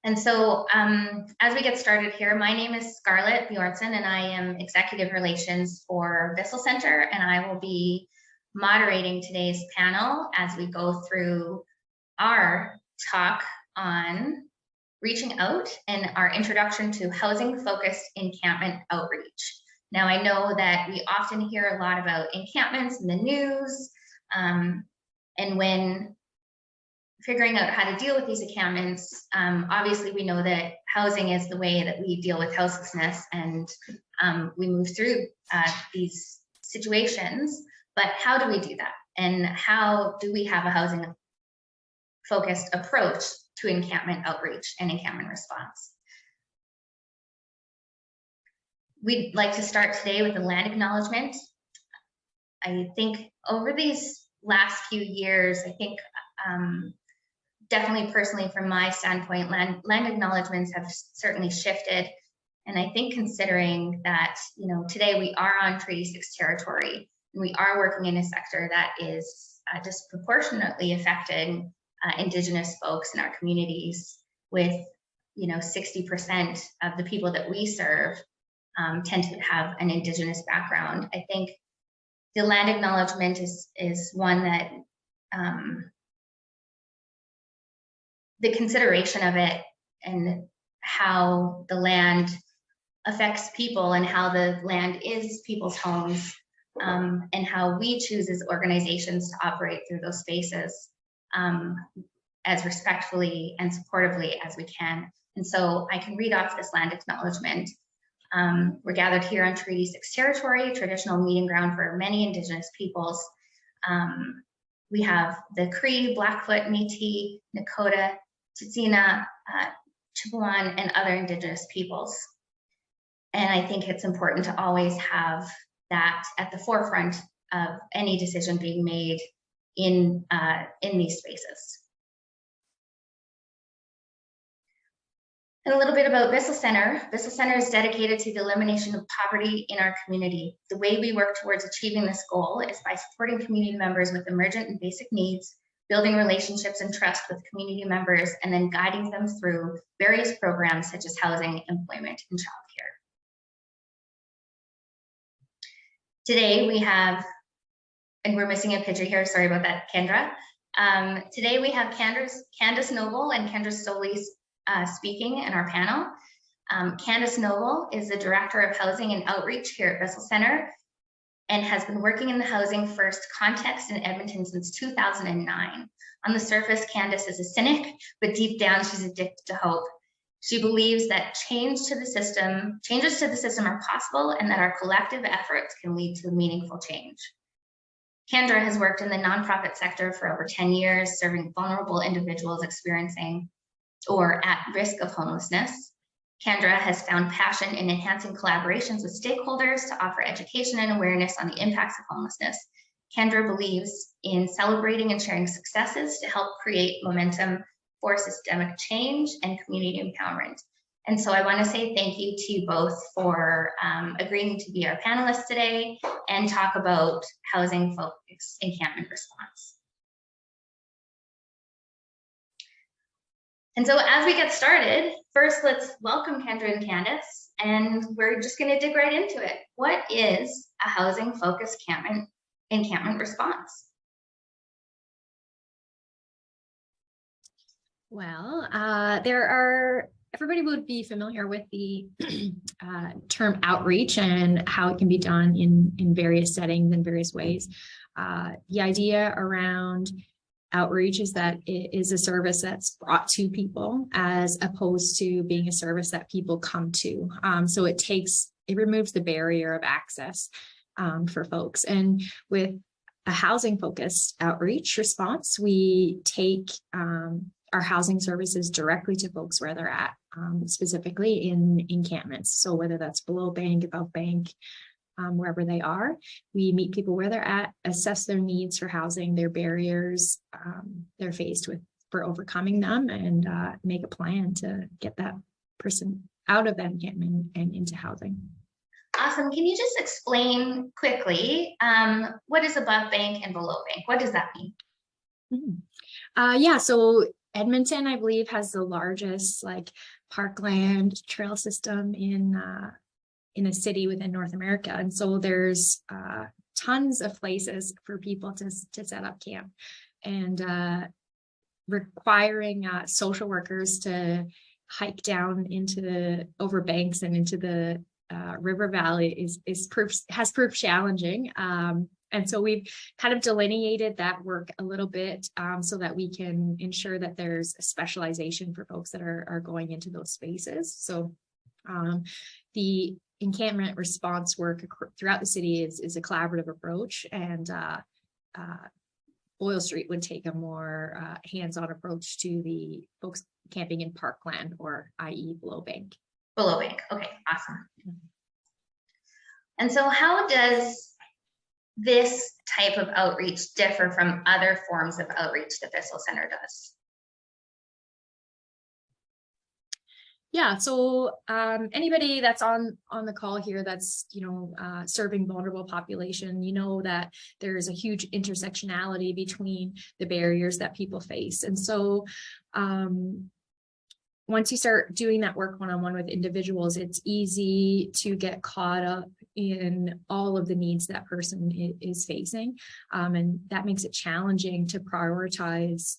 And so as we get started here, my name is Scarlet Bjornson, and I am Executive Relations for Bissell Center, and I will be moderating today's panel as we go through our talk on reaching out and our introduction to housing-focused encampment outreach. Now, I know that we often hear a lot about encampments in the news, and when figuring out how to deal with these encampments, obviously we know that housing is the way that we deal with houselessness, and we move through these situations, but how do we do that? And how do we have a housing focused approach to encampment outreach and encampment response? We'd like to start today with a land acknowledgement. I think over these last few years, I think definitely personally from my standpoint, land acknowledgements have certainly shifted. And I think considering that, you know, today we are on Treaty 6 territory, and we are working in a sector that is disproportionately affecting Indigenous folks in our communities, with, you know, 60% of the people that we serve tend to have an Indigenous background. I think the land acknowledgement is one that the consideration of it and how the land affects people and how the land is people's homes, and how we choose as organizations to operate through those spaces as respectfully and supportively as we can. And so I can read off this land acknowledgement. We're gathered here on Treaty 6 territory, traditional meeting ground for many Indigenous peoples. We have the Cree, Blackfoot, Métis, Nakota, Tsuut'ina, Chipewyan, and other Indigenous peoples. And I think it's important to always have that at the forefront of any decision being made in these spaces. And a little bit about Bissell Center. Bissell Center is dedicated to the elimination of poverty in our community. The way we work towards achieving this goal is by supporting community members with emergent and basic needs, building relationships and trust with community members, and then guiding them through various programs such as housing, employment, and childcare. Today we have, and we're missing a picture here, sorry about that, Kendra. Today we have Candace Noble and Kendra Stoley speaking in our panel. Candace Noble is the Director of Housing and Outreach here at Bissell Center and has been working in the housing first context in Edmonton since 2009. On the surface, Candace is a cynic, but deep down she's addicted to hope. She believes that changes to the system are possible, and that our collective efforts can lead to meaningful change. Kendra has worked in the nonprofit sector for over 10 years, serving vulnerable individuals experiencing or at risk of homelessness. Kendra has found passion in enhancing collaborations with stakeholders to offer education and awareness on the impacts of homelessness. Kendra believes in celebrating and sharing successes to help create momentum for systemic change and community empowerment. And so I want to say thank you to you both for agreeing to be our panelists today and talk about housing-focused encampment response. And so as we get started, first let's welcome Kendra and Candace, and we're just going to dig right into it. What is a housing-focused encampment response? Well, everybody would be familiar with the term outreach and how it can be done in various settings and various ways. The idea around outreach is that it is a service that's brought to people as opposed to being a service that people come to. So it removes the barrier of access for folks. And with a housing focused outreach response, we take our housing services directly to folks where they're at, specifically in encampments. So whether that's below bank, above bank, wherever they are, we meet people where they're at, assess their needs for housing, their barriers they're faced with for overcoming them, and make a plan to get that person out of that encampment and into housing. Awesome. Can you just explain quickly what is above bank and below bank? What does that mean? Yeah, so Edmonton, I believe, has the largest like parkland trail system in a city within North America. And so there's tons of places for people to set up camp, and requiring social workers to hike down into the over banks and into the river valley has proved challenging. And so we've kind of delineated that work a little bit, so that we can ensure that there's a specialization for folks that are going into those spaces. So the encampment response work throughout the city is a collaborative approach, and Boyle Street would take a more hands-on approach to the folks camping in parkland, or i.e. below bank. Below bank. Okay, awesome. And so how does this type of outreach differ from other forms of outreach that Bissell Center does? Yeah, so anybody that's on the call here that's, serving vulnerable population, that there's a huge intersectionality between the barriers that people face. And so once you start doing that work one-on-one with individuals, it's easy to get caught up in all of the needs that person is facing. And that makes it challenging to prioritize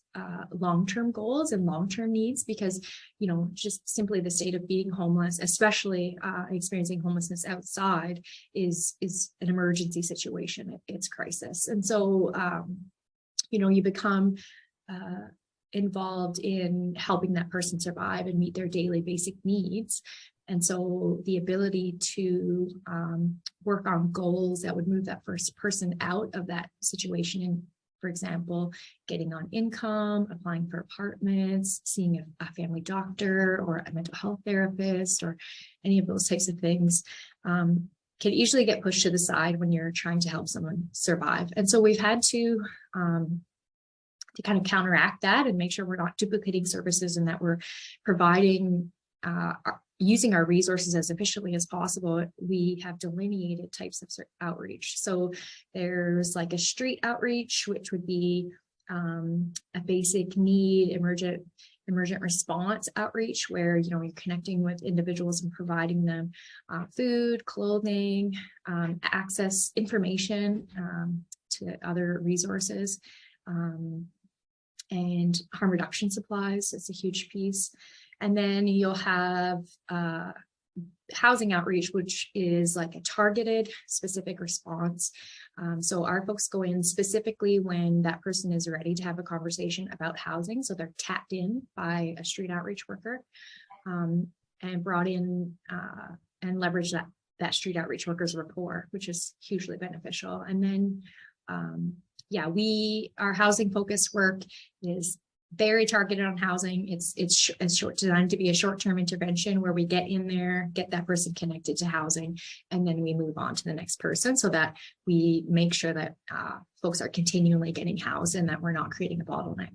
long-term goals and long-term needs, because, just simply the state of being homeless, especially experiencing homelessness outside, is an emergency situation. It's crisis. And so, you become involved in helping that person survive and meet their daily basic needs. And so the ability to work on goals that would move that first person out of that situation, and for example, getting on income, applying for apartments, seeing a family doctor or a mental health therapist, or any of those types of things, can easily get pushed to the side when you're trying to help someone survive. And so we've had to kind of counteract that and make sure we're not duplicating services, and that we're providing, using our resources as efficiently as possible. We have delineated types of outreach. So there's like a street outreach, which would be a basic need, emergent response outreach, where you're connecting with individuals and providing them food, clothing, access, information to other resources. And harm reduction supplies, it's a huge piece. And then you'll have housing outreach, which is like a targeted specific response. So our folks go in specifically when that person is ready to have a conversation about housing. So they're tapped in by a street outreach worker, and brought in and leverage that street outreach worker's rapport, which is hugely beneficial. And then our housing focused work is very targeted on housing. It's designed to be a short-term intervention where we get in there, get that person connected to housing, and then we move on to the next person, so that we make sure that folks are continually getting housed and that we're not creating a bottleneck.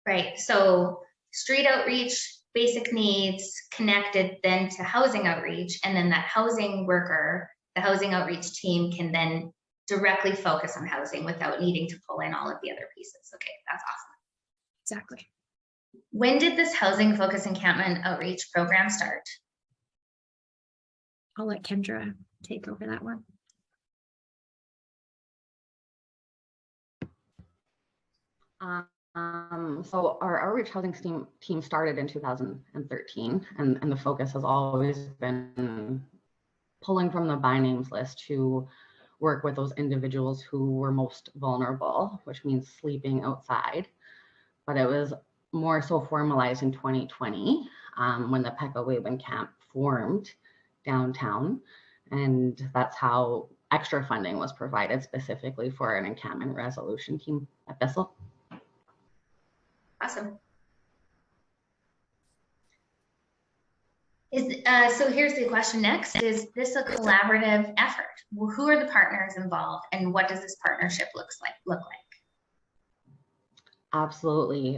Right. So street outreach, basic needs, connected then to housing outreach, and then that housing worker, the housing outreach team, can then directly focus on housing without needing to pull in all of the other pieces. Okay, that's awesome. Exactly. When did this housing focus encampment outreach program start? I'll let Kendra take over that one. So our outreach housing team started in 2013, and the focus has always been pulling from the by names list to work with those individuals who were most vulnerable, which means sleeping outside. But it was more so formalized in 2020 when the Pekka Camp formed downtown. And that's how extra funding was provided specifically for an encampment resolution team at Bissell. Awesome. So here's the question next. Is this a collaborative effort? Well, who are the partners involved, and what does this partnership look like? Absolutely.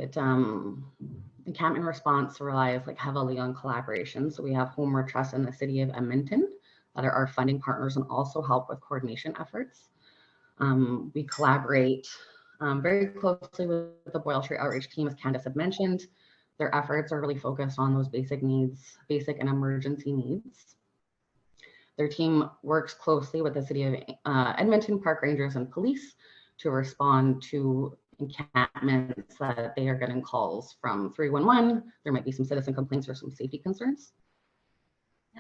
Encampment response relies heavily on collaboration. So we have Homeward Trust and the City of Edmonton that are our funding partners and also help with coordination efforts. We collaborate very closely with the Boyle Street Outreach team, as Candace had mentioned. Their efforts are really focused on those basic needs, basic and emergency needs. Their team works closely with the City of Edmonton Park Rangers and police to respond to encampments that they are getting calls from 311. There might be some citizen complaints or some safety concerns.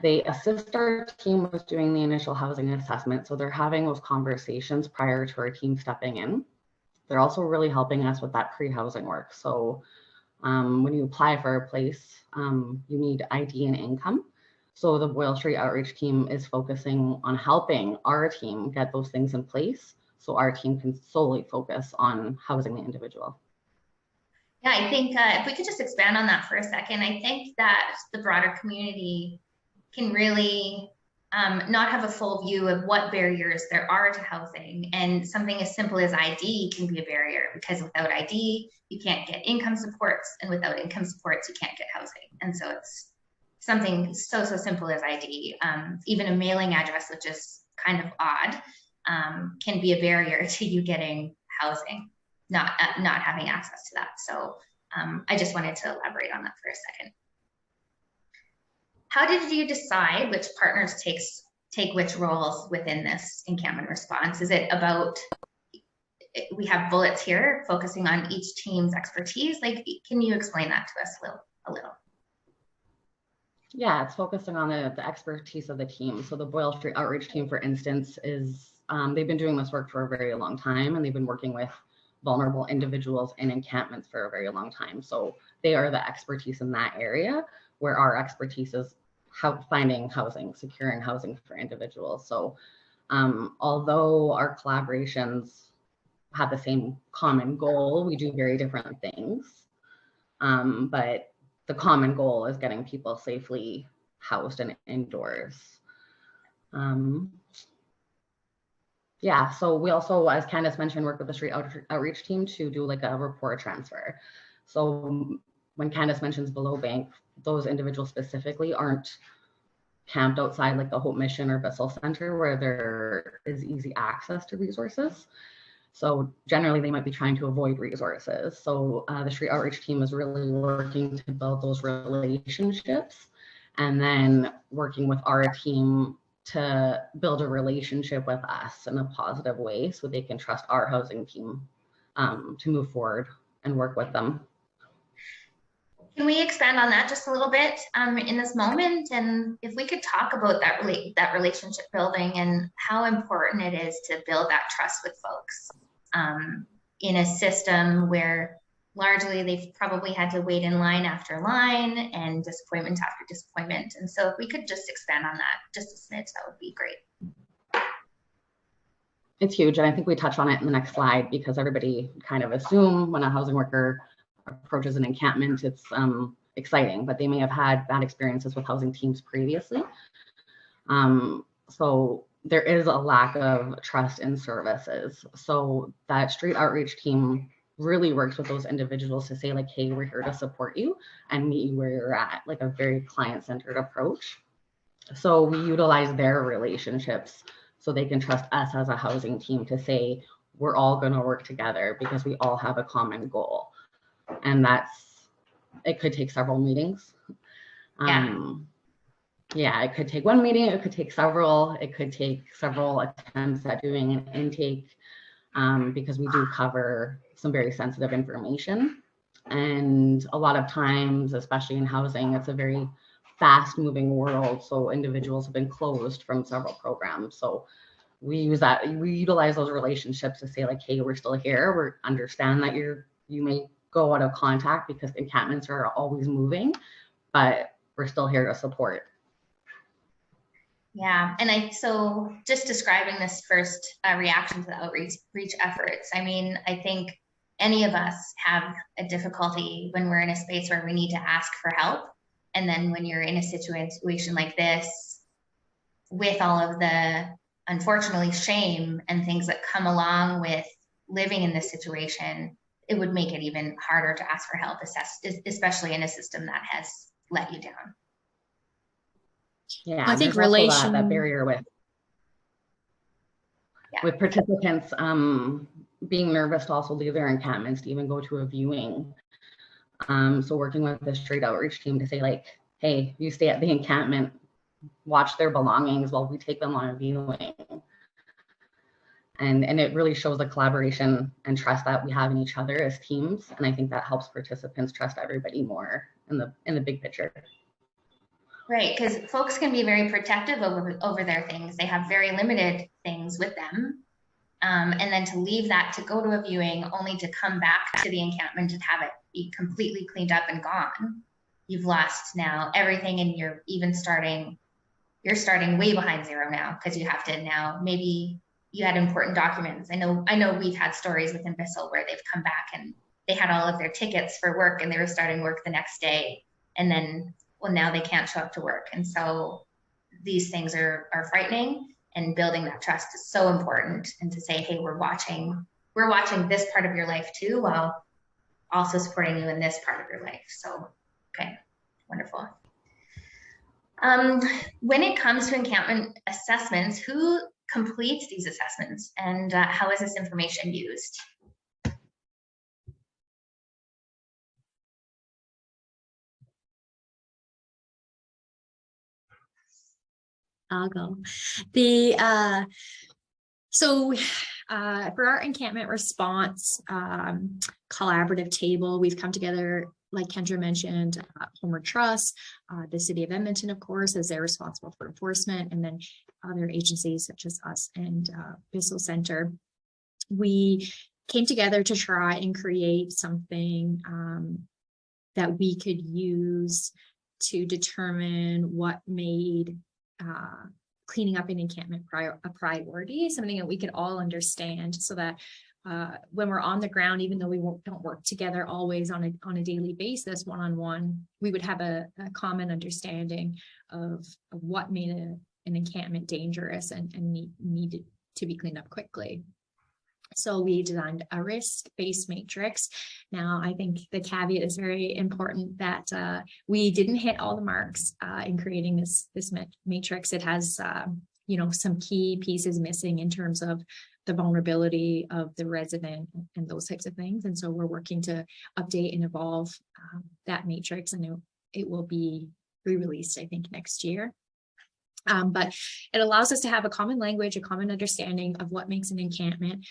They assist our team with doing the initial housing assessment. So they're having those conversations prior to our team stepping in. They're also really helping us with that pre-housing work. So when you apply for a place, you need ID and income. So the Boyle Street Outreach team is focusing on helping our team get those things in place so our team can solely focus on housing the individual. Yeah, I think if we could just expand on that for a second, I think that the broader community can really not have a full view of what barriers there are to housing, and something as simple as ID can be a barrier, because without ID you can't get income supports, and without income supports you can't get housing. And so it's something so simple as ID. Even a mailing address, which is kind of odd, can be a barrier to you getting housing, not having access to that. So I just wanted to elaborate on that for a second. How did you decide which partners take which roles within this encampment response? Is it about, we have bullets here focusing on each team's expertise? Like, can you explain that to us a little? Yeah, it's focusing on the expertise of the team. So the Boyle Street Outreach team, for instance, is they've been doing this work for a very long time, and they've been working with vulnerable individuals in encampments for a very long time. So they are the expertise in that area, where our expertise is finding housing, securing housing for individuals. So although our collaborations have the same common goal, we do very different things. But the common goal is getting people safely housed and indoors. Yeah, so we also, as Candace mentioned, work with the Street Outreach team to do like a report transfer. So when Candace mentions below bank, those individuals specifically aren't camped outside like the Hope Mission or Bissell Center, where there is easy access to resources. So generally they might be trying to avoid resources. So the Street Outreach team is really working to build those relationships, and then working with our team to build a relationship with us in a positive way so they can trust our housing team to move forward and work with them. Can we expand on that just a little bit in this moment? And if we could talk about that relationship building and how important it is to build that trust with folks in a system where largely they've probably had to wait in line after line and disappointment after disappointment. And so if we could just expand on that just a smidge, that would be great. It's huge. And I think we touch on it in the next slide, because everybody kind of assume when a housing worker approaches an encampment, it's exciting, but they may have had bad experiences with housing teams previously. So there is a lack of trust in services. So that Street Outreach team really works with those individuals to say like, hey, we're here to support you and meet you where you're at, like a very client-centered approach. So we utilize their relationships so they can trust us as a housing team to say, we're all going to work together because we all have a common goal. And it could take several meetings. Yeah, it could take one meeting, it could take several, it could take several attempts at doing an intake, because we do cover some very sensitive information. And a lot of times, especially in housing, it's a very fast moving world. So individuals have been closed from several programs. So we utilize those relationships to say like, hey, we're still here. We understand that you may go out of contact because encampments are always moving, but we're still here to support. Yeah, and so just describing this first reaction to the outreach efforts, I mean, I think any of us have a difficulty when we're in a space where we need to ask for help. And then when you're in a situation like this, with all of the, unfortunately, shame and things that come along with living in this situation, it would make it even harder to ask for help, especially in a system that has let you down. Yeah, I think that barrier with participants being nervous to also leave their encampments to even go to a viewing. So working with the street outreach team to say like, hey, you stay at the encampment, watch their belongings while we take them on a viewing. And it really shows the collaboration and trust that we have in each other as teams. And I think that helps participants trust everybody more in the big picture. Right, because folks can be very protective over their things. They have very limited things with them. And then to leave that to go to a viewing only to come back to the encampment and have it be completely cleaned up and gone. You've lost now everything, and you're starting way behind zero now, because you have to now, maybe you had important documents. I know we've had stories within Bissell where they've come back and they had all of their tickets for work and they were starting work the next day. And then, well, now they can't show up to work. And so these things are frightening. And building that trust is so important. And to say, hey, we're watching this part of your life too, while also supporting you in this part of your life. So, okay, wonderful. When it comes to encampment assessments, who completes these assessments, and how is this information used? I'll go. For our encampment response collaborative table, we've come together, like Kendra mentioned, Homeward Trust, the city of Edmonton, of course, as they're responsible for enforcement, and then other agencies such as us and Bissell Center. We came together to try and create something that we could use to determine what made cleaning up an encampment a priority, something that we could all understand, so that when we're on the ground, even though we don't work together always on a daily basis, one-on-one, we would have a common understanding of what made an encampment dangerous and needed to be cleaned up quickly. So we designed a risk-based matrix. Now, I think the caveat is very important that we didn't hit all the marks in creating this matrix. It has, some key pieces missing in terms of the vulnerability of the resident and those types of things. And so we're working to update and evolve that matrix, and it will be re-released, I think, next year. But it allows us to have a common language, a common understanding of what makes an encampment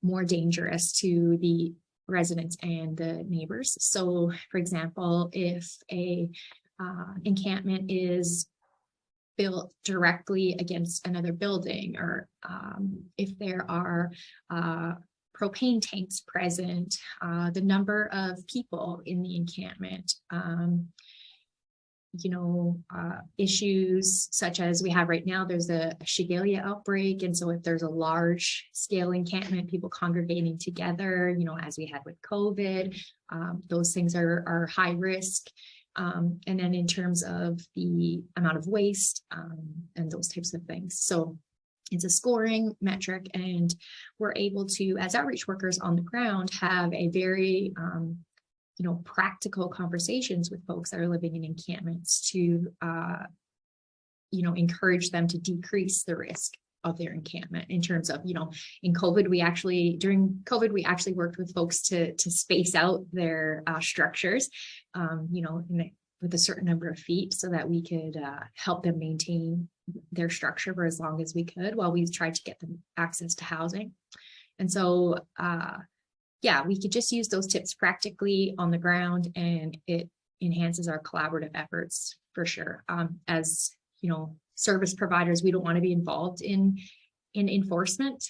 more dangerous to the residents and the neighbors. So, for example, if a encampment is built directly against another building, or if there are propane tanks present, the number of people in the encampment, issues such as we have right now, there's a Shigella outbreak. And so if there's a large scale encampment, people congregating together, as we had with COVID, those things are high risk. And then in terms of the amount of waste and those types of things. So it's a scoring metric, and we're able to, as outreach workers on the ground, have a very practical conversations with folks that are living in encampments to, encourage them to decrease the risk of their encampment in terms of, in COVID, during COVID, we actually worked with folks to space out their structures, with a certain number of feet, so that we could help them maintain their structure for as long as we could while we tried to get them access to housing. And so, we could just use those tips practically on the ground, and it enhances our collaborative efforts for sure. As service providers, we don't want to be involved in enforcement.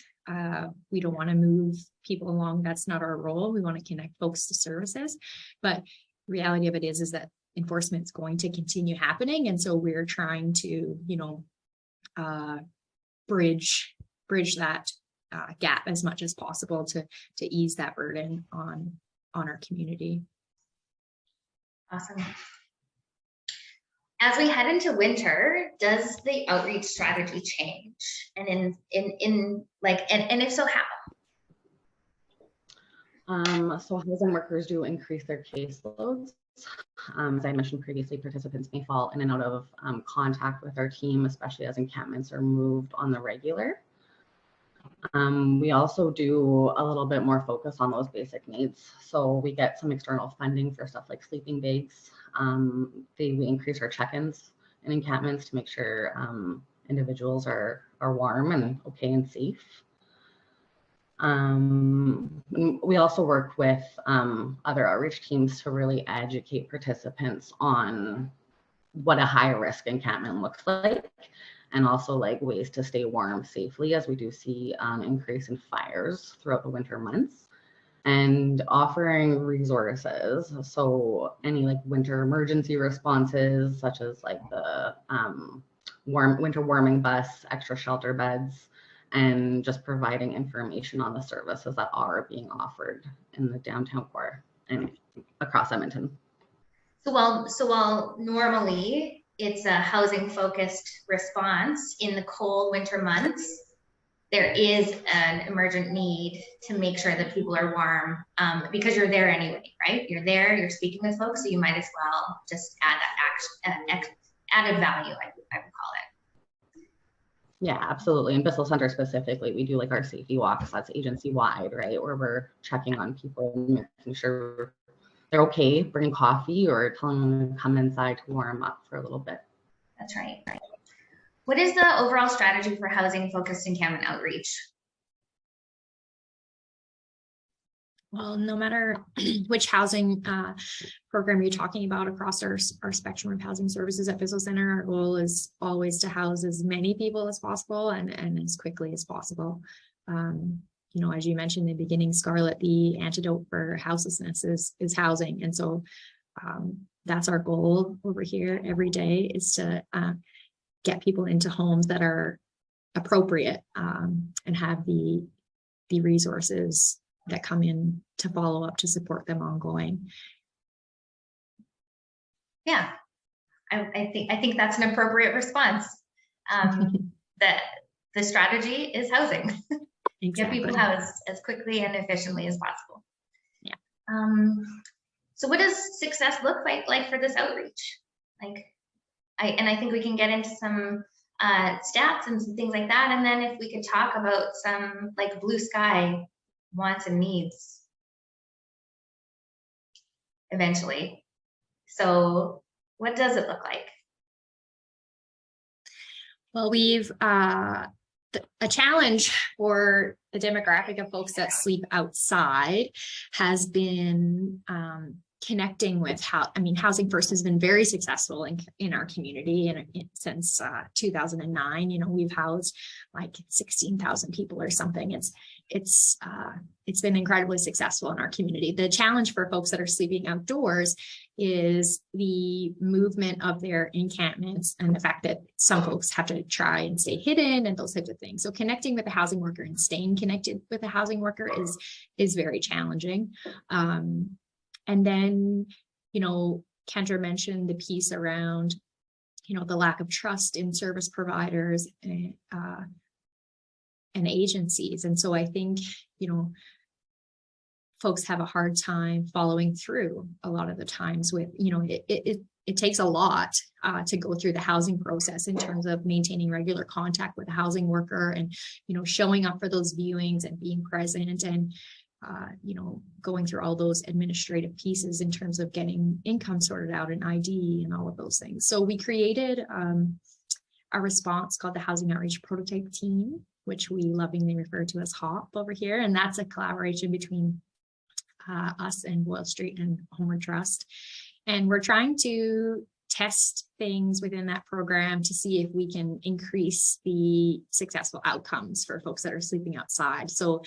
We don't want to move people along. That's not our role. We want to connect folks to services. But the reality of it is that enforcement is going to continue happening, and so we're trying to bridge that gap as much as possible to ease that burden on our community. Awesome. As we head into winter, does the outreach strategy change? And and if so, how? So housing workers do increase their caseloads. As I mentioned previously, participants may fall in and out of contact with our team, especially as encampments are moved on the regular. We also do a little bit more focus on those basic needs. So we get some external funding for stuff like sleeping bags. We increase our check-ins and encampments to make sure individuals are warm and okay and safe. We also work with other outreach teams to really educate participants on what a high risk encampment looks like, and also like ways to stay warm safely, as we do see increase in fires throughout the winter months, and offering resources. So any like winter emergency responses, such as like the winter warming bus, extra shelter beds, and just providing information on the services that are being offered in the downtown core and across Edmonton. So while normally it's a housing focused response in the cold winter months, there is an emergent need to make sure that people are warm, because you're there anyway, right? You're there, you're speaking with folks, so you might as well just add that added value, I would call it. Yeah, absolutely. In Bissell Center specifically, we do like our safety walks. That's agency wide, right? Where we're checking on people and making sure they're okay, bringing coffee or telling them to come inside to warm up for a little bit. That's right. What is the overall strategy for housing focused encampment outreach? Well, no matter which housing program you're talking about across our spectrum of housing services at Bissell Center, our goal is always to house as many people as possible and as quickly as possible. You know, as you mentioned in the beginning, Scarlet, the antidote for houselessness is housing. And so that's our goal over here every day, is to get people into homes that are appropriate and have the resources that come in to follow up to support them ongoing. Yeah, I think that's an appropriate response. That the strategy is housing. Exactly. Get people housed as quickly and efficiently as possible. Yeah. So what does success look like for this outreach? I think we can get into some stats and some things like that, and then if we could talk about some like blue sky wants and needs eventually. So what does it look like? Well, we've a challenge for the demographic of folks that sleep outside has been connecting with Housing First has been very successful in our community, and since 2009, you know, we've housed like 16,000 people or something. It's been incredibly successful in our community. The challenge for folks that are sleeping outdoors is the movement of their encampments and the fact that some folks have to try and stay hidden and those types of things. So connecting with a housing worker and staying connected with a housing worker is very challenging. And then, you know, Kendra mentioned the piece around, you know, the lack of trust in service providers and agencies. And so I think, you know, folks have a hard time following through a lot of the times with, you know, it takes a lot to go through the housing process in terms of maintaining regular contact with a housing worker and, you know, showing up for those viewings and being present and, you know, going through all those administrative pieces in terms of getting income sorted out and ID and all of those things. So we created a response called the Housing Outreach Prototype Team, which we lovingly refer to as HOP over here. And that's a collaboration between us and Boyle Street and Homeward Trust. And we're trying to test things within that program to see if we can increase the successful outcomes for folks that are sleeping outside. So,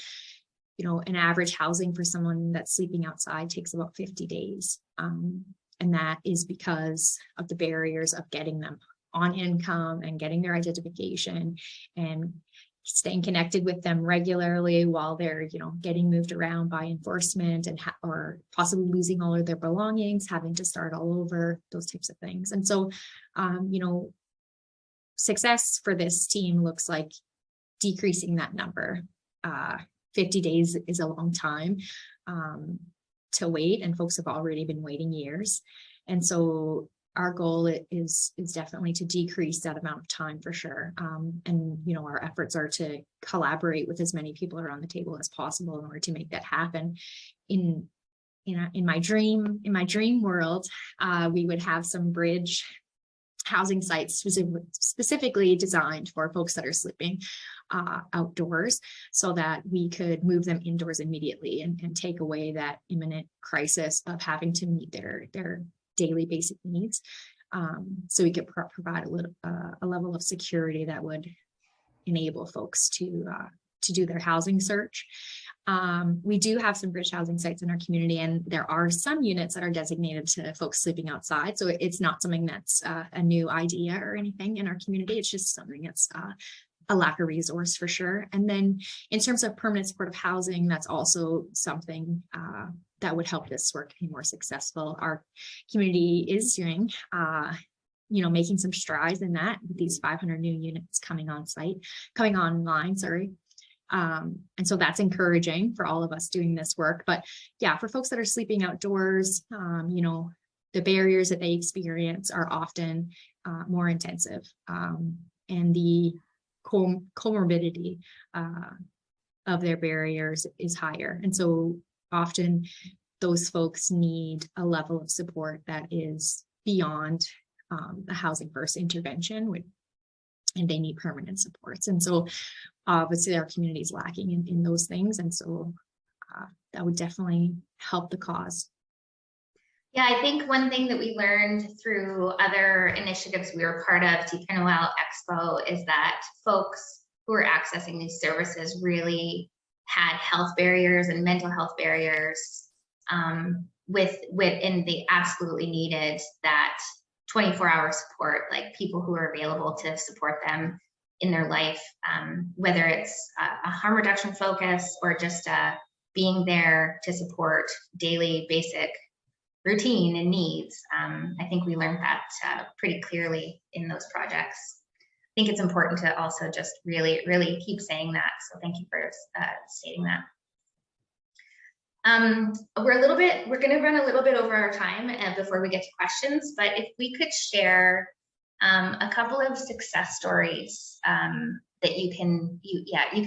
you know, an average housing for someone that's sleeping outside takes about 50 days. And that is because of the barriers of getting them on income and getting their identification and staying connected with them regularly while they're, you know, getting moved around by enforcement and or possibly losing all of their belongings, having to start all over, those types of things. And so, you know, success for this team looks like decreasing that number. 50 days is a long time to wait, and folks have already been waiting years. And so our goal is definitely to decrease that amount of time for sure. And, you know, our efforts are to collaborate with as many people around the table as possible in order to make that happen. In my dream world, we would have some bridge housing sites specifically designed for folks that are sleeping outdoors, so that we could move them indoors immediately and take away that imminent crisis of having to meet their daily basic needs. So we could provide a level of security that would enable folks to do their housing search. We do have some bridge housing sites in our community, and there are some units that are designated to folks sleeping outside. So it's not something that's a new idea or anything in our community. It's just something that's a lack of resource for sure. And then in terms of permanent supportive housing, that's also something that would help this work be more successful. Our community is doing making some strides in that with these 500 new units coming online, sorry. And so that's encouraging for all of us doing this work. But yeah, for folks that are sleeping outdoors, the barriers that they experience are often more intensive, and the comorbidity of their barriers is higher. And so often those folks need a level of support that is beyond the housing first intervention, and they need permanent supports. And so obviously our community is lacking in those things. And so that would definitely help the cause. Yeah, I think one thing that we learned through other initiatives we were part of, TPNOL Expo, is that folks who are accessing these services really had health barriers and mental health barriers and they absolutely needed that 24-hour support, like people who are available to support them in their life, whether it's a harm reduction focus or just being there to support daily basic routine and needs. I think we learned that pretty clearly in those projects. I think it's important to also just really, really keep saying that. So thank you for stating that. We're going to run a little bit over our time before we get to questions, but if we could share a couple of success stories that you can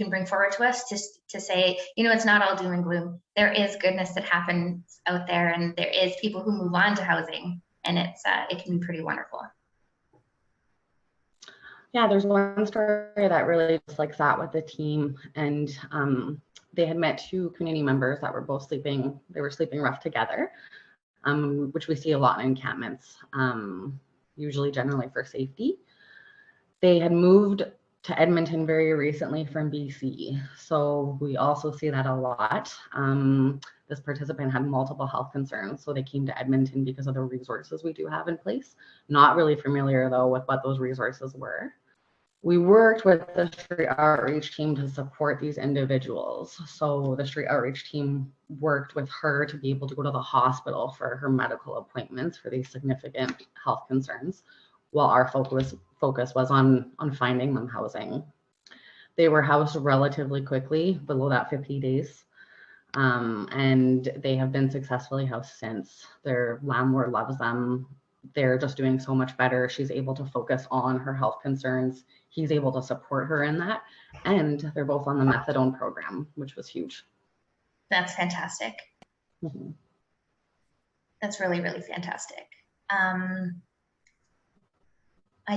bring forward to us to say, it's not all doom and gloom. There is goodness that happens out there, and there is people who move on to housing, and it can be pretty wonderful. Yeah, there's one story that really just sat with the team, and they had met two community members that were both sleeping rough together, which we see a lot in encampments, usually generally for safety. They had moved to Edmonton very recently from BC, so we also see that a lot. This participant had multiple health concerns, so they came to Edmonton because of the resources we do have in place. Not really familiar though with what those resources were. We worked with the street outreach team to support these individuals. So the street outreach team worked with her to be able to go to the hospital for her medical appointments for these significant health concerns, while our focus was on finding them housing. They were housed relatively quickly, below that 50 days, and they have been successfully housed since. Their landlord loves them. They're just doing so much better. She's able to focus on her health concerns. He's able to support her in that. And they're both on the methadone program, which was huge. That's fantastic. Mm-hmm. That's really, really fantastic. I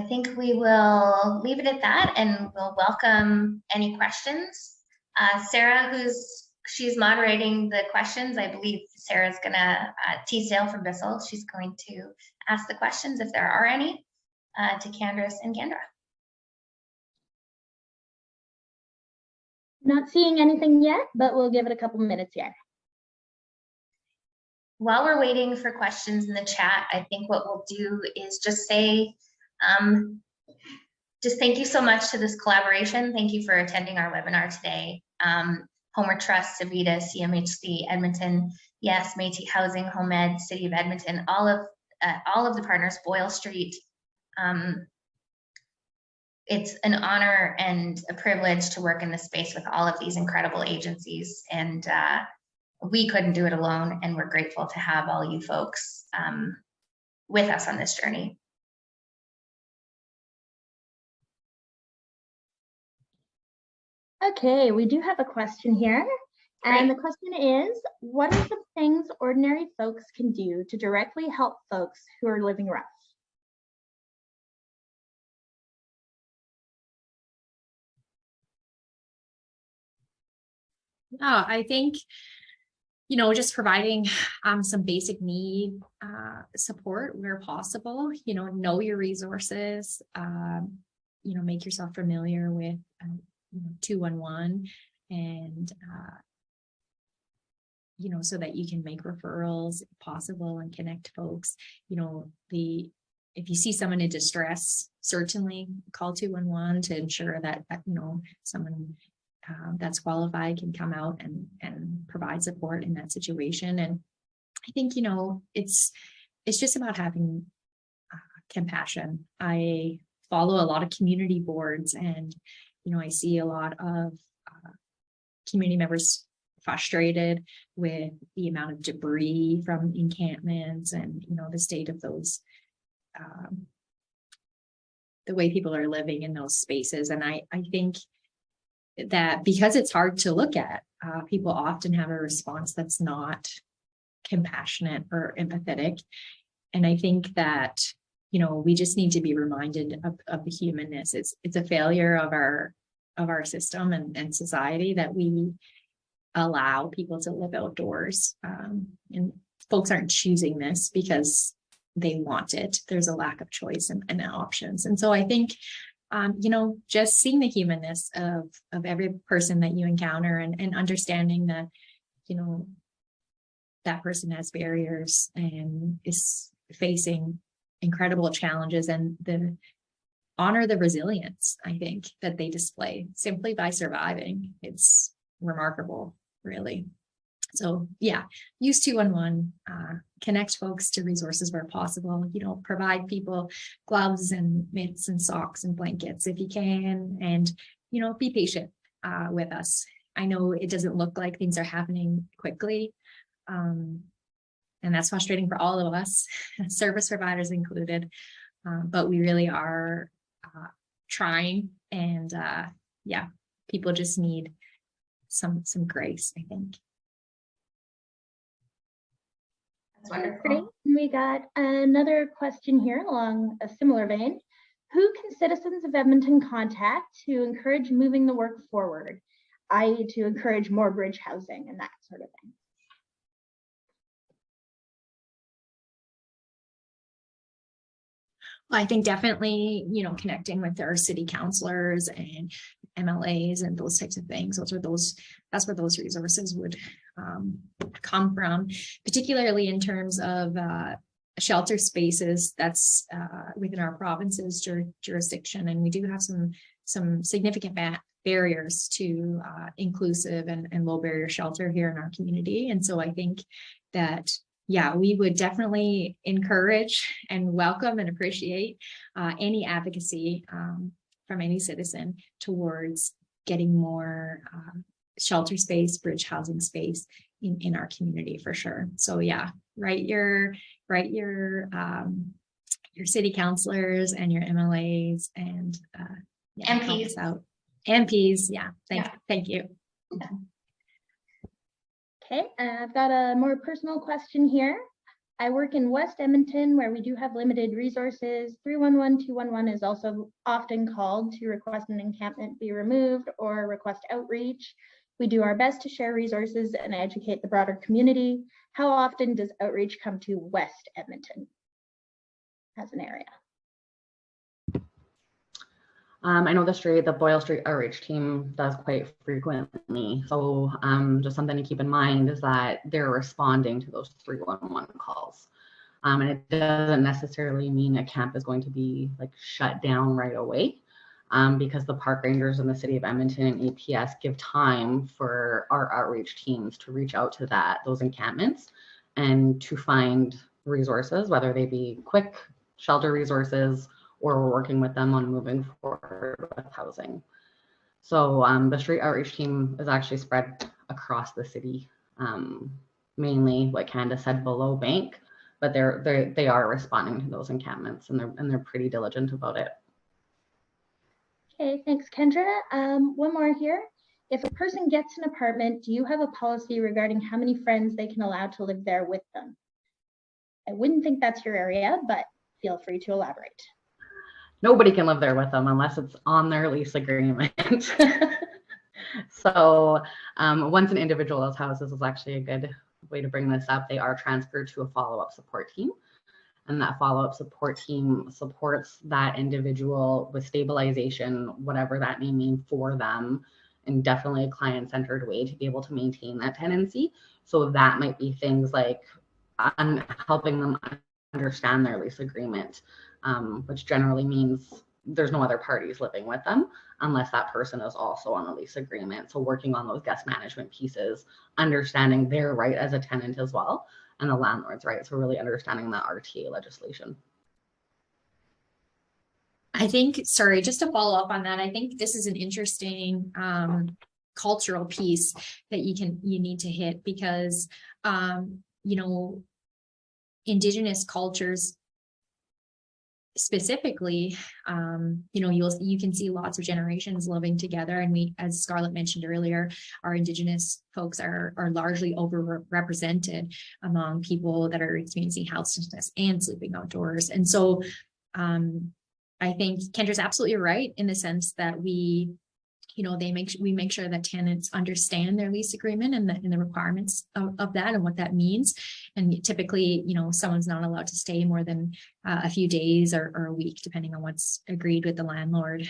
think we will leave it at that, and we'll welcome any questions. Sarah, she's moderating the questions. I believe Sarah's gonna, T-Sale from Bissell, she's going to ask the questions if there are any to Candace and Kendra. Not seeing anything yet, but we'll give it a couple minutes here. While we're waiting for questions in the chat, I think what we'll do is just say, just thank you so much to this collaboration. Thank you for attending our webinar today. Homeward Trust, Avita, CMHC, Edmonton, yes, Métis Housing, HomeEd, City of Edmonton, all of the partners, Boyle Street. It's an honor and a privilege to work in this space with all of these incredible agencies, and we couldn't do it alone, and we're grateful to have all you folks with us on this journey. Okay, we do have a question here. And Great. the question is, what are some things ordinary folks can do to directly help folks who are living rough? I think, just providing some basic need support where possible, know your resources, make yourself familiar with 211 and, so that you can make referrals if possible and connect folks. If you see someone in distress, certainly call 211 to ensure that someone that's qualified can come out and provide support in that situation. And I think, it's just about having compassion. I follow a lot of community boards, and, I see a lot of community members frustrated with the amount of debris from encampments and, the state of those, the way people are living in those spaces. And I think that because it's hard to look at, people often have a response that's not compassionate or empathetic. And I think that, we just need to be reminded of the humanness. It's a failure of our system and society that we allow people to live outdoors. And folks aren't choosing this because they want it. There's a lack of choice and options. And so I think, just seeing the humanness of every person that you encounter and understanding that, that person has barriers and is facing incredible challenges, and honor the resilience, I think, that they display simply by surviving. It's remarkable, really. So yeah, use 211, connect folks to resources where possible, provide people gloves and mitts and socks and blankets if you can, and, be patient with us. I know it doesn't look like things are happening quickly. And that's frustrating for all of us, service providers included, but we really are trying, and people just need some grace, I think. That's wonderful. Great. We got another question here along a similar vein. Who can citizens of Edmonton contact to encourage moving the work forward, i.e. to encourage more bridge housing and that sort of thing? I think definitely, connecting with our city councilors and MLAs and those types of things. That's where those resources would come from, particularly in terms of shelter spaces that's within our province's jurisdiction. And we do have some significant barriers to inclusive and low barrier shelter here in our community. And so I think that, we would definitely encourage and welcome and appreciate any advocacy from any citizen towards getting more shelter space, bridge housing space in our community, for sure. So write your city councilors and your MLAs and help MPs. us out. MPs, thank you. Okay, I've got a more personal question here. I work in West Edmonton, where we do have limited resources. 311-211 is also often called to request an encampment be removed or request outreach. We do our best to share resources and educate the broader community. How often does outreach come to West Edmonton as an area? I know the Boyle Street outreach team does quite frequently. So just something to keep in mind is that they're responding to those 311 calls. And it doesn't necessarily mean a camp is going to be shut down right away, because the park rangers in the city of Edmonton and APS give time for our outreach teams to reach out to those encampments and to find resources, whether they be quick shelter resources, or we're working with them on moving forward with housing. So the street outreach team is actually spread across the city, mainly what Candace said, below bank. but they are responding to those encampments, and they're pretty diligent about it. Okay, thanks, Kendra. One more here. If a person gets an apartment, do you have a policy regarding how many friends they can allow to live there with them? I wouldn't think that's your area, but feel free to elaborate. Nobody can live there with them unless it's on their lease agreement. So once an individual is housed, this is actually a good way to bring this up. They are transferred to a follow-up support team. And that follow-up support team supports that individual with stabilization, whatever that may mean for them, and definitely a client-centered way to be able to maintain that tenancy. So that might be things like helping them understand their lease agreement, which generally means there's no other parties living with them unless that person is also on a lease agreement. So working on those guest management pieces, understanding their right as a tenant as well, and the landlord's right. So really understanding that RTA legislation. I think, sorry, just to follow up on that, I think this is an interesting cultural piece that you need to hit, because you know, Indigenous cultures specifically, you know, you can see lots of generations living together, and we, as Scarlet mentioned earlier, our Indigenous folks are largely overrepresented among people that are experiencing houselessness and sleeping outdoors. And so I think Kendra's absolutely right in the sense that we, you know, we make sure that tenants understand their lease agreement and the requirements of that and what that means. And typically, you know, someone's not allowed to stay more than a few days or a week, depending on what's agreed with the landlord,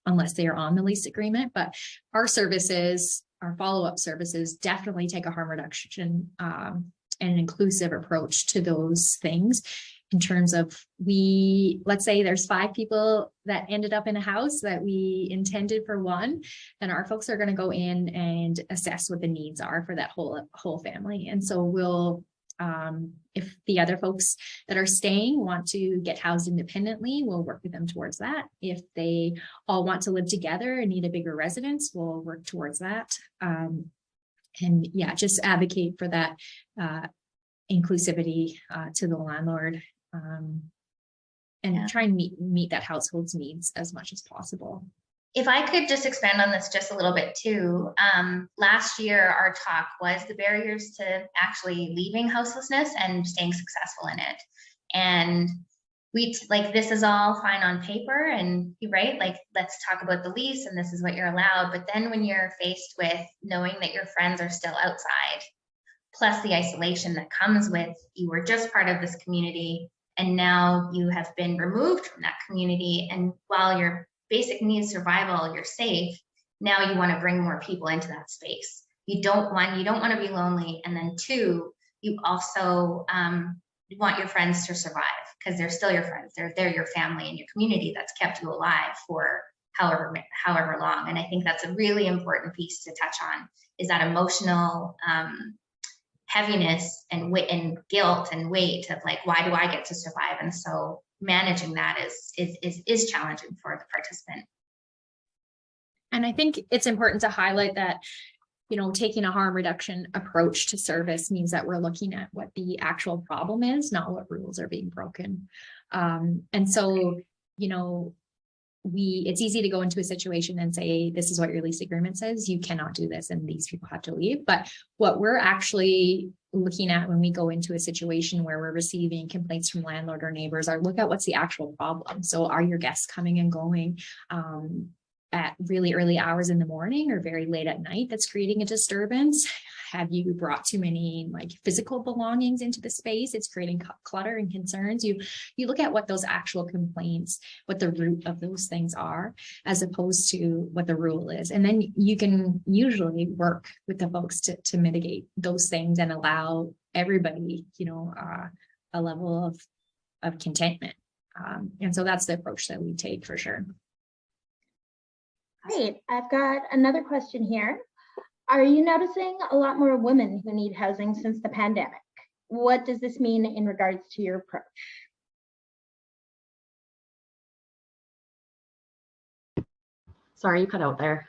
unless they are on the lease agreement. But our services, our follow-up services, definitely take a harm reduction and an inclusive approach to those things. In terms of, let's say there's 5 people that ended up in a house that we intended for one, then our folks are going to go in and assess what the needs are for that whole family. And so we'll, if the other folks that are staying want to get housed independently, we'll work with them towards that. If they all want to live together and need a bigger residence, we'll work towards that. And yeah, just advocate for that inclusivity to the landlord. And try and meet that household's needs as much as possible. If I could just expand on this just a little bit too. Last year, our talk was the barriers to actually leaving houselessness and staying successful in it. And this is all fine on paper, and you're right, like, let's talk about the lease and this is what you're allowed. But then when you're faced with knowing that your friends are still outside, plus the isolation that comes with, you were just part of this community and now you have been removed from that community, and while your basic needs survival, you're safe, now you want to bring more people into that space. You don't want to be lonely, and then 2, you also want your friends to survive, because they're still your friends, they're your family and your community that's kept you alive for however long. And I think that's a really important piece to touch on, is that emotional heaviness and guilt and weight of, like, why do I get to survive? And so managing that is challenging for the participant. And I think it's important to highlight that, you know, taking a harm reduction approach to service means that we're looking at what the actual problem is, not what rules are being broken. And so, you know, it's easy to go into a situation and say, this is what your lease agreement says, you cannot do this and these people have to leave. But what we're actually looking at when we go into a situation where we're receiving complaints from landlord or neighbors are look at what's the actual problem. So are your guests coming and going at really early hours in the morning or very late at night that's creating a disturbance? Have you brought too many physical belongings into the space? It's creating clutter and concerns. You look at what those actual complaints, what the root of those things are, as opposed to what the rule is. And then you can usually work with the folks to mitigate those things and allow everybody, you know, a level of contentment. And so that's the approach that we take for sure. Great. I've got another question here. Are you noticing a lot more women who need housing since the pandemic? What does this mean in regards to your approach? Sorry, you cut out there.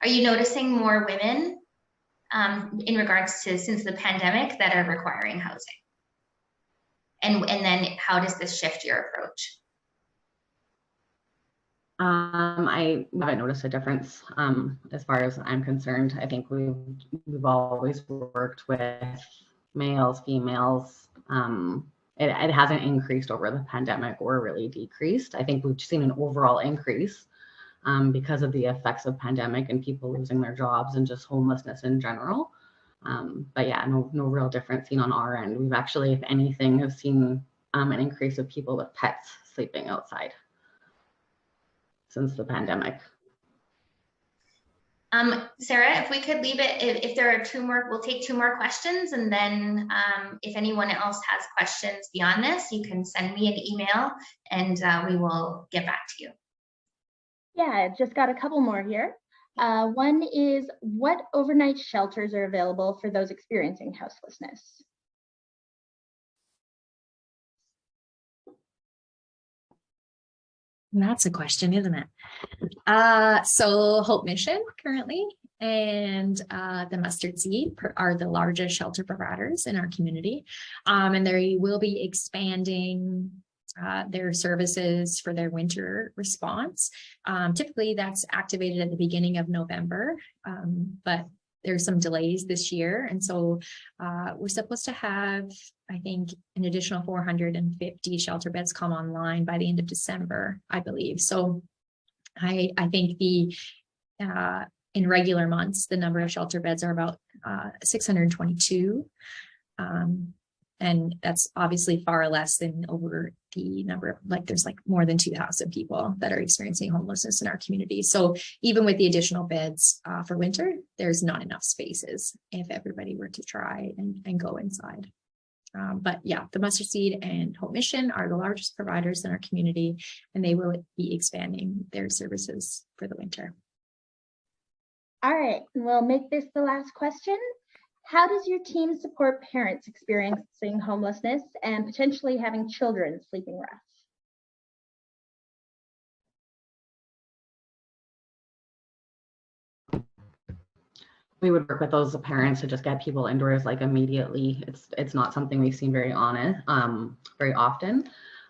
Are you noticing more women in regards to since the pandemic that are requiring housing? And then how does this shift your approach? I haven't noticed a difference as far as I'm concerned. I think we've always worked with males, females. It hasn't increased over the pandemic or really decreased. I think we've seen an overall increase because of the effects of pandemic and people losing their jobs and just homelessness in general. But yeah, no real difference seen on our end. We've actually, if anything, have seen an increase of people with pets sleeping outside since the pandemic. Sarah, if we could leave it, if there are we'll take 2 more questions, and then if anyone else has questions beyond this, you can send me an email and we will get back to you. Yeah, just got a couple more here. One is, what overnight shelters are available for those experiencing houselessness? That's a question, isn't it? So Hope Mission currently and the Mustard Seed are the largest shelter providers in our community. And they will be expanding their services for their winter response. Typically that's activated at the beginning of November, but there's some delays this year. And so we're supposed to have, I think, an additional 450 shelter beds come online by the end of December, I believe. So I think in regular months, the number of shelter beds are about 622. And that's obviously far less than over the number of, there's more than 2,000 people that are experiencing homelessness in our community. So even with the additional beds for winter, there's not enough spaces if everybody were to try and go inside. But yeah, the Mustard Seed and Hope Mission are the largest providers in our community, and they will be expanding their services for the winter. All right, we'll make this the last question. How does your team support parents experiencing homelessness and potentially having children sleeping rough? We would work with those parents to just get people indoors immediately. It's not something we've seen very often.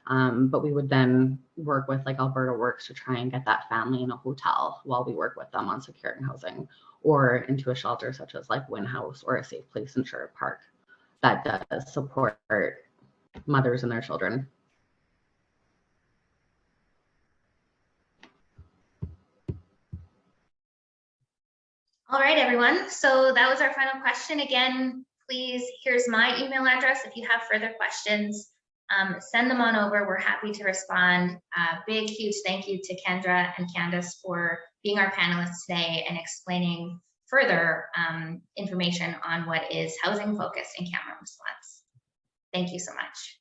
But we would then work with Alberta Works to try and get that family in a hotel while we work with them on securing housing, or into a shelter such as Win House or a Safe Place in Sherwood Park that does support mothers and their children. All right, everyone. So that was our final question. Again, please, here's my email address. If you have further questions, send them on over. We're happy to respond. Big, huge thank you to Kendra and Candace for being our panelists today and explaining further information on what is housing focused encampment response. Thank you so much.